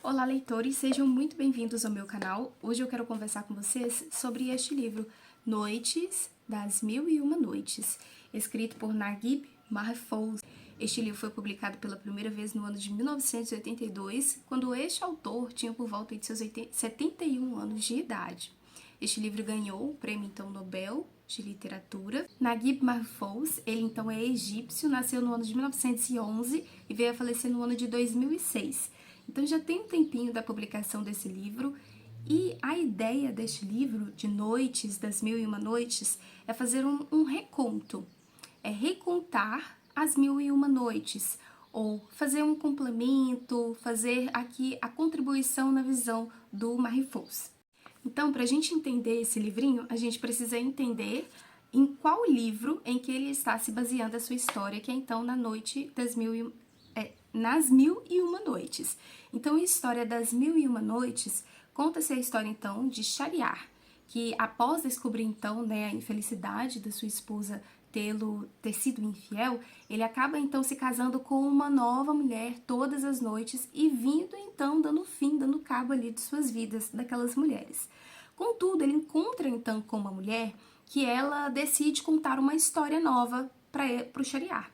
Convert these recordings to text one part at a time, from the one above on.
Olá, leitores! Sejam muito bem-vindos ao meu canal. Hoje eu quero conversar com vocês sobre este livro, Noites das Mil e Uma Noites, escrito por Naguib Mahfouz. Este livro foi publicado pela primeira vez no ano de 1982, quando este autor tinha por volta de seus 71 anos de idade. Este livro ganhou o prêmio então Nobel de Literatura. Naguib Mahfouz, ele então é egípcio, nasceu no ano de 1911 e veio a falecer no ano de 2006. Então já tem um tempinho da publicação desse livro, e a ideia deste livro, de Noites das Mil e Uma Noites, é fazer um reconto, é recontar as mil e uma noites, ou fazer um complemento, fazer aqui a contribuição na visão do Mahfouz. Então, para a gente entender esse livrinho, a gente precisa entender em qual livro em que ele está se baseando a sua história, que é então nas Mil e Uma Noites. Então, a história das Mil e Uma Noites conta-se a história então de Shahryar, que após descobrir então a infelicidade da sua esposa ter sido infiel, ele acaba então se casando com uma nova mulher todas as noites e vindo então dando cabo ali de suas vidas, daquelas mulheres. Contudo, ele encontra então com uma mulher que ela decide contar uma história nova para o Shahryar.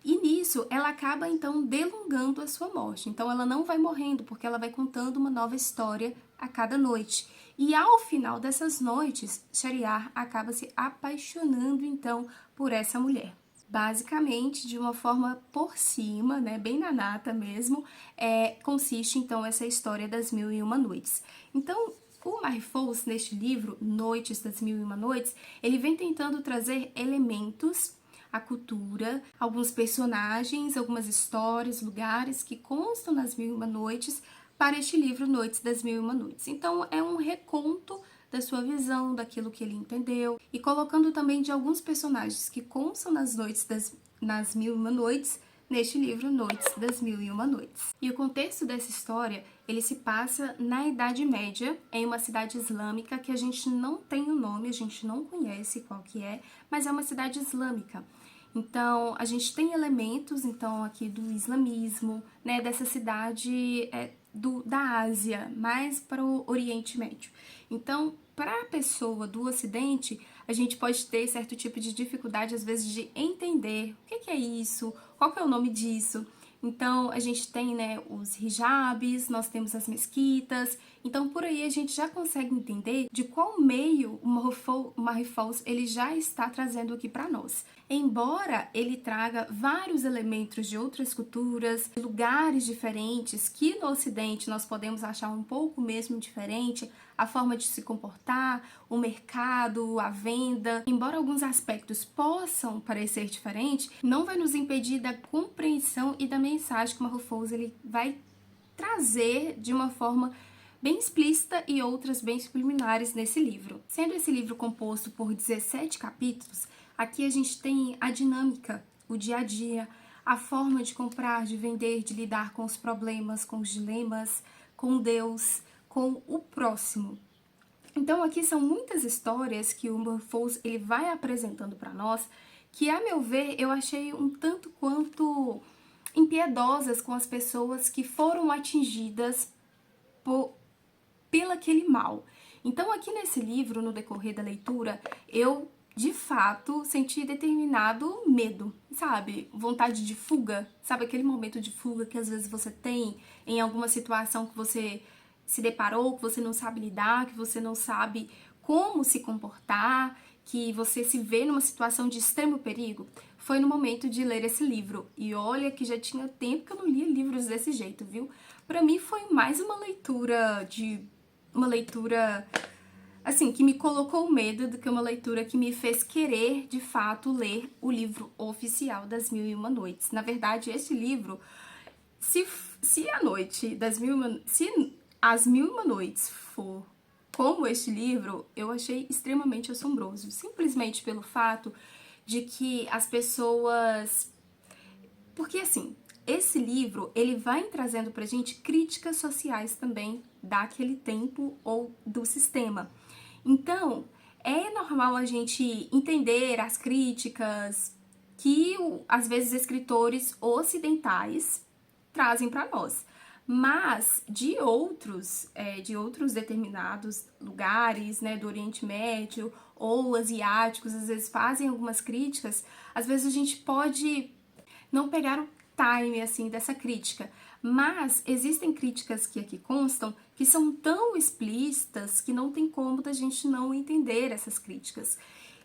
E nisso, ela acaba, então, delongando a sua morte. Então, ela não vai morrendo, porque ela vai contando uma nova história a cada noite. E ao final dessas noites, Shahryar acaba se apaixonando, então, por essa mulher. Basicamente, de uma forma por cima, bem na nata mesmo, consiste, então, essa história das Mil e Uma Noites. Então, o Mahfouz, neste livro, Noites das Mil e Uma Noites, ele vem tentando trazer elementos, a cultura, alguns personagens, algumas histórias, lugares que constam nas Mil e Uma Noites para este livro Noites das Mil e Uma Noites. Então é um reconto da sua visão, daquilo que ele entendeu, e colocando também de alguns personagens que constam nas Mil e Uma Noites neste livro Noites das Mil e Uma Noites. E o contexto dessa história, ele se passa na Idade Média, em uma cidade islâmica que a gente não tem o nome, a gente não conhece qual que é, mas é uma cidade islâmica. Então, a gente tem elementos, então, aqui do islamismo, dessa cidade da Ásia, mais para o Oriente Médio. Então, para a pessoa do Ocidente, a gente pode ter certo tipo de dificuldade, às vezes, de entender o que é isso, qual que é o nome disso. Então, a gente tem, os hijabs, nós temos as mesquitas. Então, por aí a gente já consegue entender de qual meio o Mahfouz ele já está trazendo aqui para nós. Embora ele traga vários elementos de outras culturas, lugares diferentes, que no Ocidente nós podemos achar um pouco mesmo diferente, a forma de se comportar, o mercado, a venda, embora alguns aspectos possam parecer diferentes, não vai nos impedir da compreensão e da mensagem que o Mahfouz ele vai trazer de uma forma bem explícita e outras bem subliminares nesse livro. Sendo esse livro composto por 17 capítulos, aqui a gente tem a dinâmica, o dia a dia, a forma de comprar, de vender, de lidar com os problemas, com os dilemas, com Deus, com o próximo. Então aqui são muitas histórias que o Mahfouz ele vai apresentando para nós, que a meu ver eu achei um tanto quanto impiedosas com as pessoas que foram atingidas pelo aquele mal. Então aqui nesse livro, no decorrer da leitura, eu de fato senti determinado medo, sabe? Vontade de fuga, sabe aquele momento de fuga que às vezes você tem em alguma situação que você se deparou, que você não sabe lidar, que você não sabe como se comportar, que você se vê numa situação de extremo perigo. Foi no momento de ler esse livro. E olha que já tinha tempo que eu não lia livros desse jeito, viu? Pra mim foi mais uma leitura assim, que me colocou medo do que uma leitura que me fez querer, de fato, ler o livro oficial das Mil e Uma Noites. Na verdade, esse livro, se as Mil e Uma Noites for como este livro, eu achei extremamente assombroso, simplesmente pelo fato de que as pessoas... Porque, assim, esse livro, ele vai trazendo pra gente críticas sociais também daquele tempo ou do sistema. Então, é normal a gente entender as críticas que, às vezes, escritores ocidentais trazem para nós. Mas de outros determinados lugares, né, do Oriente Médio ou asiáticos, às vezes fazem algumas críticas, às vezes a gente pode não pegar o time, assim, dessa crítica. Mas existem críticas que aqui constam que são tão explícitas que não tem como da gente não entender essas críticas.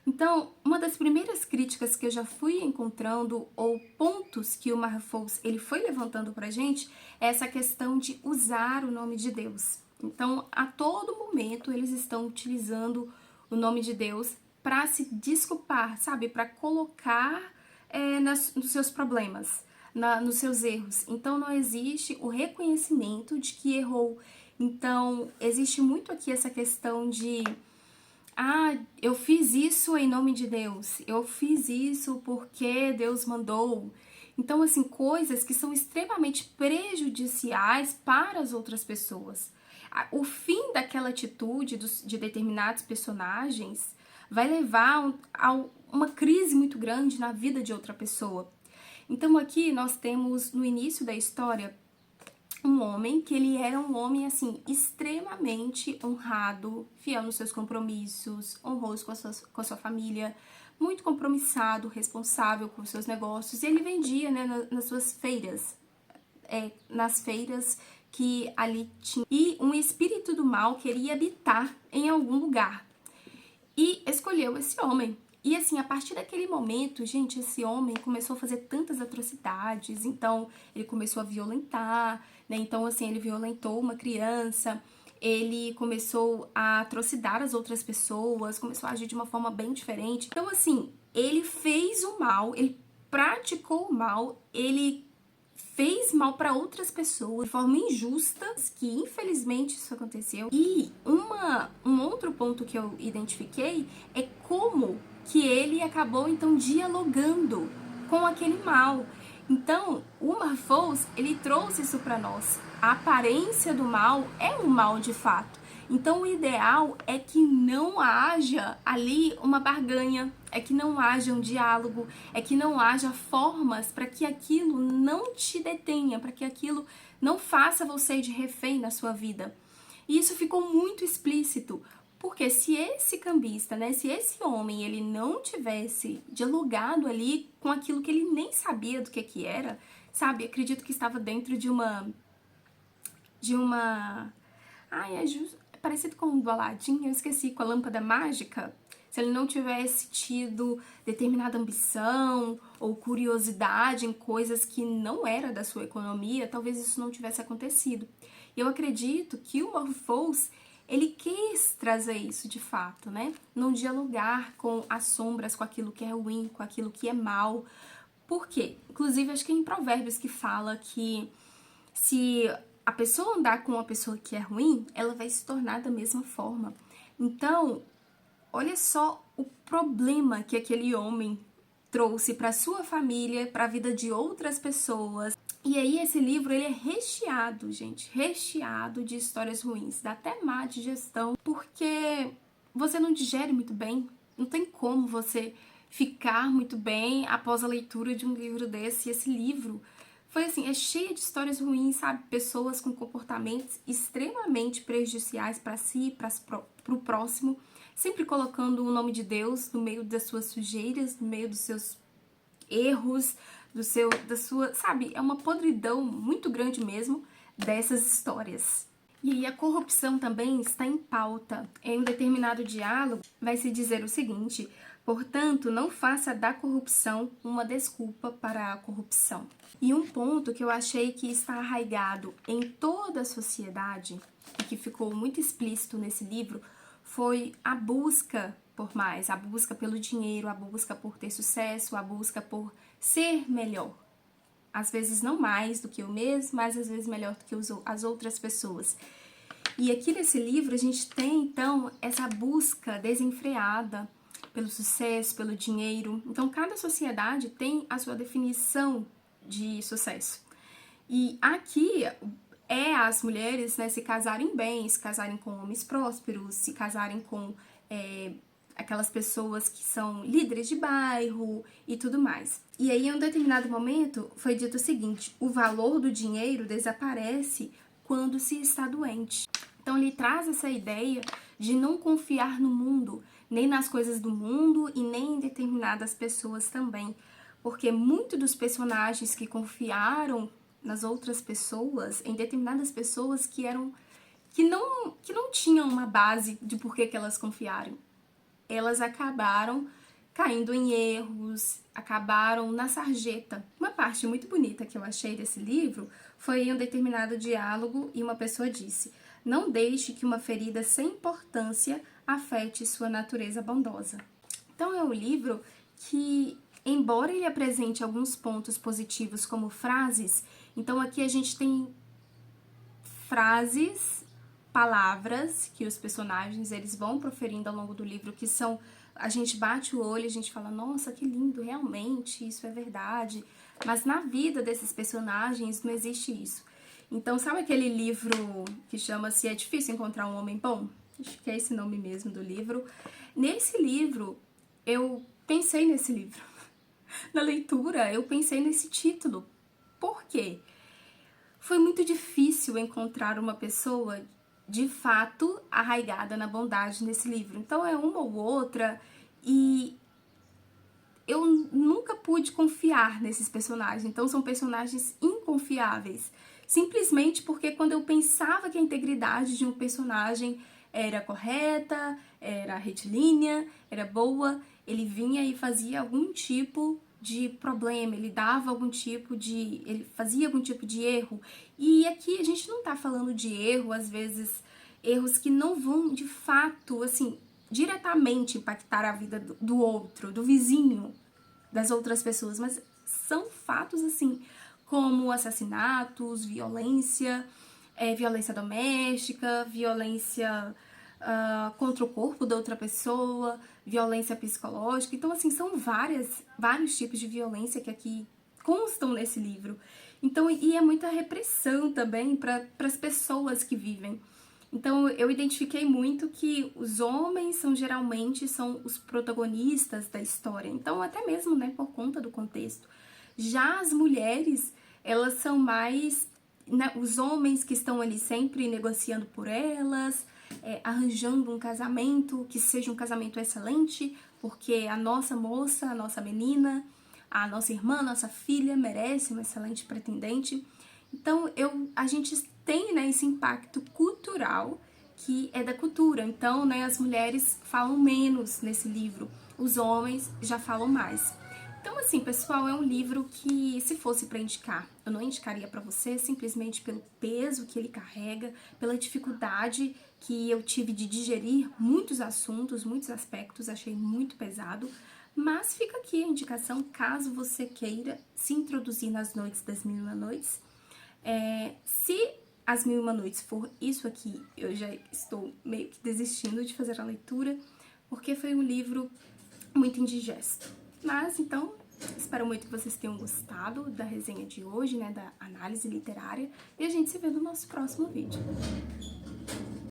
Então, uma das primeiras críticas que eu já fui encontrando, ou pontos que o Marfous ele foi levantando pra gente, é essa questão de usar o nome de Deus. Então, a todo momento, eles estão utilizando o nome de Deus para se desculpar, sabe? Para colocar nos seus problemas, nos seus erros. Então, não existe o reconhecimento de que errou. Então, existe muito aqui essa questão de eu fiz isso em nome de Deus, eu fiz isso porque Deus mandou. Então, assim, coisas que são extremamente prejudiciais para as outras pessoas. O fim daquela atitude de determinados personagens vai levar a uma crise muito grande na vida de outra pessoa. Então, aqui nós temos, no início da história, um homem que ele era um homem, assim, extremamente honrado, fiel nos seus compromissos, honroso com a sua família, muito compromissado, responsável com os seus negócios. E ele vendia, né, nas suas feiras, nas feiras que ali tinha. E um espírito do mal queria habitar em algum lugar. E escolheu esse homem. E assim, a partir daquele momento, gente, esse homem começou a fazer tantas atrocidades, então ele começou a violentar, né? Então, assim, ele violentou uma criança, ele começou a atrocidar as outras pessoas, começou a agir de uma forma bem diferente. Então, assim, ele fez o mal, ele praticou o mal, ele fez mal para outras pessoas de forma injusta, que infelizmente isso aconteceu. E um outro ponto que eu identifiquei é como que ele acabou então dialogando com aquele mal. Então, o Marfous, ele trouxe isso para nós. A aparência do mal é um mal de fato. Então, o ideal é que não haja ali uma barganha, é que não haja um diálogo, é que não haja formas para que aquilo não te detenha, para que aquilo não faça você de refém na sua vida. E isso ficou muito explícito, porque se esse cambista, né, se esse homem, ele não tivesse dialogado ali com aquilo que ele nem sabia do que era, sabe, acredito que estava dentro de uma... É parecido com o do Aladim, eu esqueci, com a lâmpada mágica. Se ele não tivesse tido determinada ambição ou curiosidade em coisas que não era da sua economia, talvez isso não tivesse acontecido. E eu acredito que o Marfous, ele quis trazer isso de fato, né? Não dialogar com as sombras, com aquilo que é ruim, com aquilo que é mal. Por quê? Inclusive, acho que é em Provérbios que fala que se a pessoa andar com uma pessoa que é ruim, ela vai se tornar da mesma forma. Então, olha só o problema que aquele homem trouxe para sua família, para a vida de outras pessoas. E aí esse livro, ele é recheado, gente, recheado de histórias ruins, dá até má digestão, porque você não digere muito bem, não tem como você ficar muito bem após a leitura de um livro desse. E esse livro foi assim, é cheio de histórias ruins, sabe? Pessoas com comportamentos extremamente prejudiciais para si, para o próximo, sempre colocando o nome de Deus no meio das suas sujeiras, no meio dos seus erros, da sua, sabe? É uma podridão muito grande mesmo dessas histórias. E aí a corrupção também está em pauta. Em um determinado diálogo vai se dizer o seguinte: portanto, não faça da corrupção uma desculpa para a corrupção. E um ponto que eu achei que está arraigado em toda a sociedade e que ficou muito explícito nesse livro foi a busca por mais, a busca pelo dinheiro, a busca por ter sucesso, a busca por ser melhor. Às vezes não mais do que eu mesmo, mas às vezes melhor do que as outras pessoas. E aqui nesse livro a gente tem, então, essa busca desenfreada pelo sucesso, pelo dinheiro. Então, cada sociedade tem a sua definição de sucesso. E aqui é as mulheres, né, se casarem bem, se casarem com homens prósperos, se casarem com aquelas pessoas que são líderes de bairro e tudo mais. E aí, em um determinado momento, foi dito o seguinte: o valor do dinheiro desaparece quando se está doente. Então, ele traz essa ideia de não confiar no mundo, nem nas coisas do mundo e nem em determinadas pessoas também. Porque muitos dos personagens que confiaram nas outras pessoas, em determinadas pessoas que não tinham uma base de por que elas confiaram, elas acabaram caindo em erros, acabaram na sarjeta. Uma parte muito bonita que eu achei desse livro foi em um determinado diálogo e uma pessoa disse: não deixe que uma ferida sem importância afete sua natureza bondosa. Então é um livro que, embora ele apresente alguns pontos positivos como frases, então aqui a gente tem frases, palavras que os personagens eles vão proferindo ao longo do livro, que são, a gente bate o olho e a gente fala, nossa, que lindo, realmente, isso é verdade. Mas na vida desses personagens não existe isso. Então, sabe aquele livro que chama-se É Difícil Encontrar um Homem Bom? Acho que é esse nome mesmo do livro. Nesse livro, eu pensei nesse livro. Na leitura, eu pensei nesse título. Por quê? Foi muito difícil encontrar uma pessoa de fato arraigada na bondade nesse livro. Então é uma ou outra e eu nunca pude confiar nesses personagens. Então são personagens inconfiáveis. Simplesmente porque quando eu pensava que a integridade de um personagem era correta, era retilínea, era boa, ele vinha e fazia algum tipo de problema, ele fazia algum tipo de erro. E aqui a gente não tá falando de erro, às vezes, erros que não vão, de fato, assim, diretamente impactar a vida do outro, do vizinho, das outras pessoas, mas são fatos, assim, como assassinatos, violência, violência doméstica, violência contra o corpo da outra pessoa, violência psicológica. Então, assim, são vários tipos de violência que aqui constam nesse livro. Então, e é muita repressão também para as pessoas que vivem. Então, eu identifiquei muito que os homens geralmente são os protagonistas da história. Então, até mesmo, né, por conta do contexto. Já as mulheres, elas são mais, né, os homens que estão ali sempre negociando por elas, arranjando um casamento que seja um casamento excelente, porque a nossa moça, a nossa menina, a nossa irmã, a nossa filha merece um excelente pretendente. Então, a gente tem, né, esse impacto cultural que é da cultura. Então, né, as mulheres falam menos nesse livro, os homens já falam mais. Então, assim, pessoal, é um livro que, se fosse para indicar, eu não indicaria para você simplesmente pelo peso que ele carrega, pela dificuldade que eu tive de digerir muitos assuntos, muitos aspectos, achei muito pesado. Mas fica aqui a indicação, caso você queira se introduzir nas Noites das Mil e Uma Noites. Se As Mil e Uma Noites for isso aqui, eu já estou meio que desistindo de fazer a leitura, porque foi um livro muito indigesto. Mas, então, espero muito que vocês tenham gostado da resenha de hoje, né, da análise literária, e a gente se vê no nosso próximo vídeo.